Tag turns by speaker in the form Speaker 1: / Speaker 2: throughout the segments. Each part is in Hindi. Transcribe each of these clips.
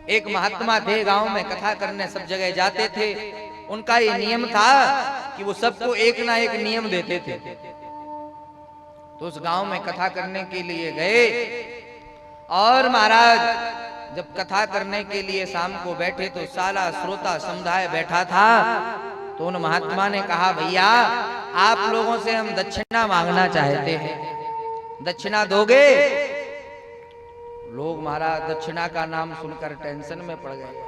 Speaker 1: एक महात्मा थे, गांव में कथा करने सब जगह जाते थे। उनका ये नियम था कि वो सबको एक ना एक नियम देते थे। तो उस गांव में कथा करने के लिए गए और महाराज जब कथा करने के लिए शाम को बैठे तो सारा श्रोता समुदाय बैठा था। तो उन महात्मा ने कहा, भैया आप लोगों से हम दक्षिणा मांगना चाहते हैं, दक्षिणा दोगे? लोग महाराज दक्षिणा का नाम सुनकर टेंशन में पड़ गए।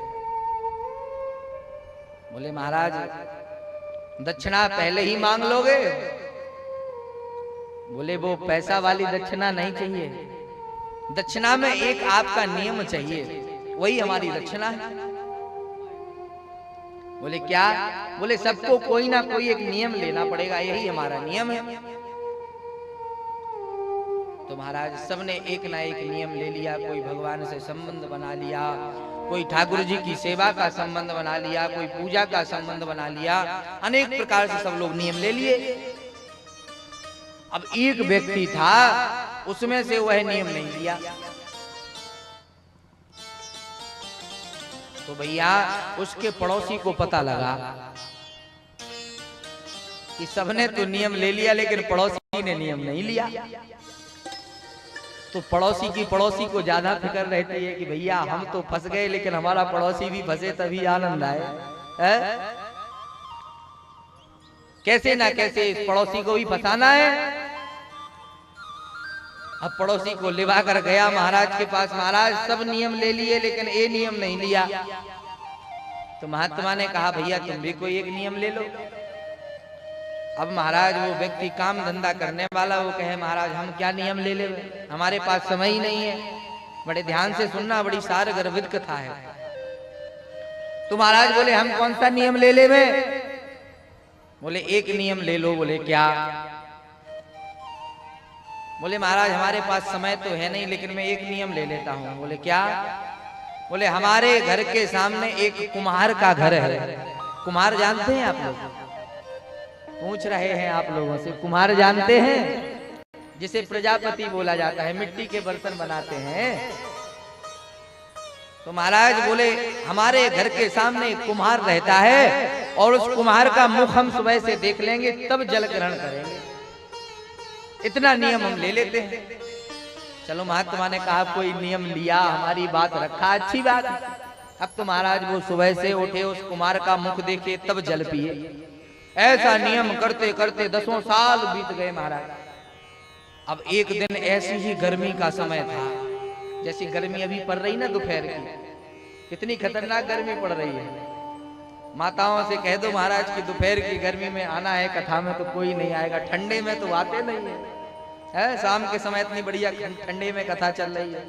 Speaker 1: बोले, महाराज दक्षिणा पहले ही मांग लोगे? बोले, वो पैसा वाली दक्षिणा नहीं चाहिए, दक्षिणा में एक आपका नियम चाहिए, वही हमारी दक्षिणा है। बोले, क्या? बोले, सबको कोई ना कोई एक नियम लेना पड़ेगा, यही हमारा नियम है। तो महाराज सबने एक ना एक नियम ले लिया। कोई भगवान से संबंध बना लिया, कोई ठाकुर जी की सेवा का संबंध बना लिया, कोई पूजा का संबंध बना लिया, अनेक प्रकार से सब लोग नियम ले लिए। अब एक व्यक्ति था, उसमें से वह नियम नहीं लिया। तो भैया उसके पड़ोसी को पता लगा कि सबने तो नियम ले लिया लेकिन पड़ोसी ने नियम नहीं लिया। तो पड़ोसी को ज्यादा फिक्र रहती है कि भैया हम तो फंस गए लेकिन हमारा पड़ोसी भी फंसे तभी आनंद आए, है? कैसे ना कैसे इस पड़ोसी को भी फंसाना है। अब पड़ोसी को लिवा कर गया महाराज के पास, महाराज सब नियम ले लिए लेकिन ये नियम नहीं लिया। तो महात्मा ने कहा, भैया तुम भी कोई एक नियम ले लो। अब महाराज वो व्यक्ति काम धंधा करने वाला, वो कहे, महाराज हम क्या नियम ले ले, हमारे पास समय ही नहीं है। बड़े ध्यान से सुनना, बड़ी सार गर्भित कथा है। तो महाराज बोले, हम कौन सा नियम ले ले? बोले, एक नियम ले लो। बोले, क्या? बोले, महाराज हमारे पास समय तो है नहीं लेकिन मैं एक नियम ले लेता हूं। बोले, क्या? बोले, हमारे घर के सामने एक कुम्हार का घर है। कुम्हार जानते हैं आप लोग? पूछ रहे हैं आप लोगों से, कुम्हार जानते हैं? जिसे प्रजापति बोला जाता है, मिट्टी के बर्तन बनाते हैं। तो महाराज बोले, हमारे घर के सामने एक कुम्हार रहता है और उस कुम्हार का मुख हम सुबह से देख लेंगे तब जल ग्रहण करेंगे, इतना नियम हम ले लेते हैं। चलो महात्मा ने कहा, कोई नियम लिया, हमारी बात रखा, अच्छी बात। अब तो महाराज वो सुबह से उठे, उस कुम्हार का मुख देखे तब जल पिए। ऐसा नियम करते करते 10 साल बीत गए महाराज। अब एक दिन ऐसी ही गर्मी का समय था, जैसी गर्मी अभी पड़ रही ना दोपहर की, कितनी खतरनाक गर्मी पड़ रही है। माताओं से कह दो महाराज की दोपहर की गर्मी में आना है कथा में तो कोई नहीं आएगा, ठंडे में तो आते नहीं है। शाम के समय इतनी बढ़िया ठंडे में कथा चल रही है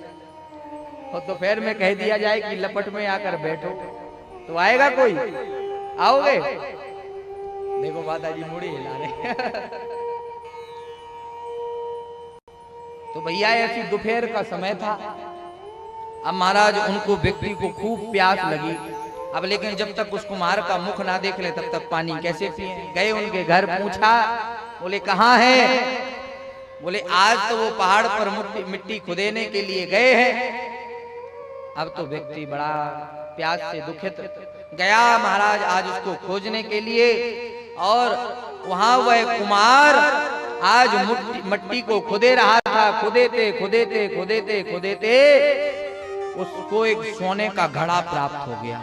Speaker 1: और दोपहर में कह दिया जाए कि लपट में आकर बैठो तो आएगा कोई? आओगे? देखो माता जी मुड़ी हिला रहे। तो भैया ऐसी दोपहर का समय था। अब महाराज उनको व्यक्ति को खूब प्यास लगी। अब लेकिन जब तक उस कुम्हार का मुख ना देख ले तब तक पानी कैसे पिए? गए उनके घर, पूछा, बोले कहाँ है? बोले आज तो वो पहाड़ पर मिट्टी खुदेने के लिए गए हैं। अब तो व्यक्ति बड़ा प्यास से दुखित गया महाराज आज उसको खोजने के लिए, और वहां वह कुम्हार आज मिट्टी को खुदे रहा था। खुदेते खुदेते खुदेते खुदेते उसको एक सोने का घड़ा प्राप्त हो गया,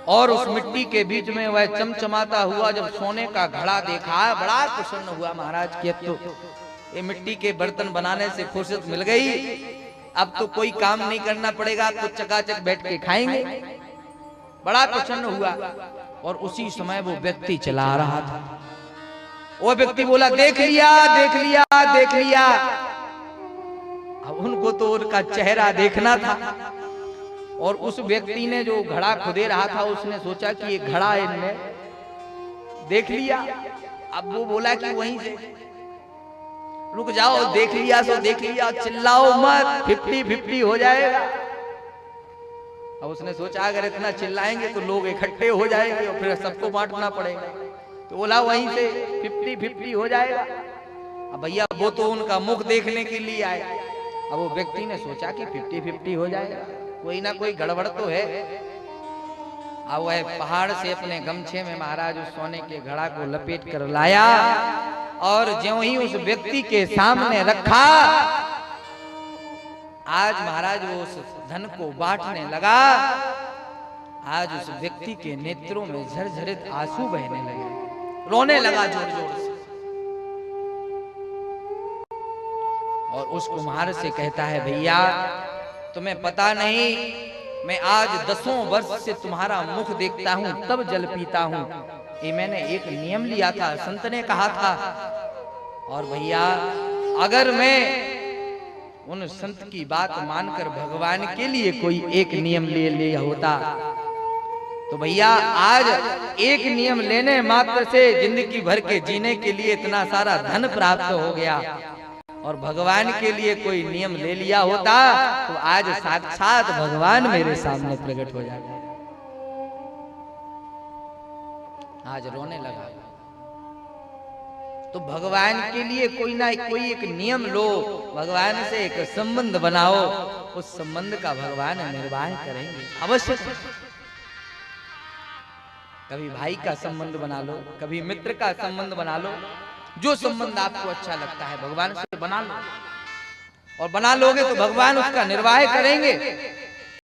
Speaker 1: और उस मिट्टी के बीच में वह चमचमाता हुआ जब सोने का घड़ा देखा, बड़ा प्रसन्न हुआ महाराज की। तो ये मिट्टी के बर्तन बनाने से फुर्सत मिल गई, अब तो कोई काम नहीं करना पड़ेगा, तो चकाचक बैठ के खाएंगे। बड़ा प्रसन्न हुआ। और उसी समय वो व्यक्ति चला रहा था। वो व्यक्ति बोला, देख लिया देख लिया देख लिया। अब उनको तो उनका चेहरा देखना था, और उस व्यक्ति ने जो घड़ा खुदे रहा था उसने सोचा कि ये घड़ा इनने देख लिया। अब वो बोला कि वहीं से रुक जाओ, देख लिया सो देख लिया, चिल्लाओ मत, 50-50 हो जाएगा। अब उसने सोचा अगर इतना चिल्लाएंगे तो लोग इकट्ठे हो जाएंगे और फिर सबको बांटना पड़ेगा, तो बोला वहीं से 50-50 हो जाएगा। अब भैया वो तो उनका मुख देखने के लिए आए। अब वो व्यक्ति ने सोचा कि 50-50 हो जाएगा, कोई ना कोई गड़बड़ तो है। अब वह पहाड़ से अपने गमछे में महाराज उस सोने के घड़ा को लपेट कर लाया और ज्यों ही उस व्यक्ति के सामने रखा, आज महाराज वो उस धन को बांटने लगा। आज उस व्यक्ति के नेत्रों में झरझरित आंसू बहने लगे, रोने लगा जोर जोर से और उस कुम्हार से कहता है, भैया तुम्हें पता नहीं, मैं आज 10 वर्ष से तुम्हारा मुख देखता हूं तब जल पीता हूं। ये मैंने एक नियम लिया था, संत ने कहा था। और भैया अगर मैं उन संत की बात मानकर भगवान के लिए कोई एक नियम ले लिया होता तो भैया आज एक नियम लेने मात्र से जिंदगी भर के जीने के लिए इतना सारा धन प्राप्त हो गया। और भगवान के लिए कोई नियम ले लिया होता तो आज साक्षात भगवान मेरे सामने प्रकट हो जाते। आज रोने लगा। तो भगवान के लिए कोई ना कोई एक नियम लो, भगवान से एक संबंध बनाओ, उस संबंध का भगवान निर्वाह करेंगे अवश्य। कभी भाई का संबंध बना लो, कभी मित्र का संबंध बना लो, जो संबंध आपको अच्छा लगता है भगवान से बना लो। और बना लोगे तो भगवान उसका निर्वाह करेंगे।